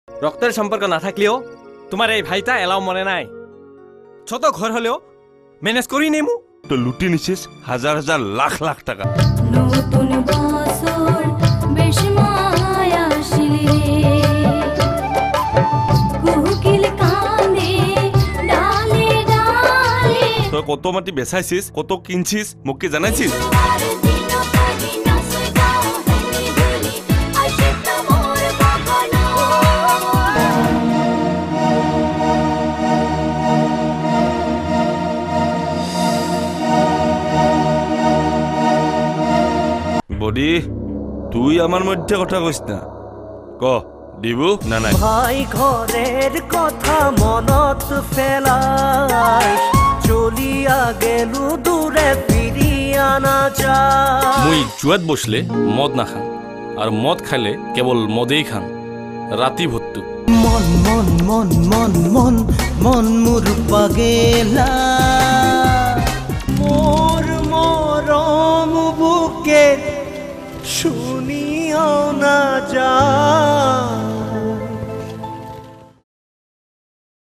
রক্তের সম্পর্ক না থাকলেও তোমার এই ভাইটা এলাও মনে নাই। ছোট ঘর হলেও ম্যানেজ করি নেমু। তো লুটি নিছিস হাজার হাজার লাখ লাখ টাকা। নতুন বছর বেশ মায়া আসিলে কুকিল কান্দে ডালে ডালে। তো কত মাটি বেচাইছিস, কত কিনছিস, মোক কি জানাইছিস? বডি তুই আমার মধ্যে কথা কইস না, ক দিব না নাই? ভাই ঘরের কথা মনত ফেলাই চলিয়া গেলু দূরে ফিরিয়া না যায়। মুই জুয়াত বসলে মদ না খান, আর মদ খাইলে কেবল মদেই খান রাতি ভর্তু। মন মন মন মন মন মন মোর পাগেলা মোর মরম বুকে শুনিও না যা।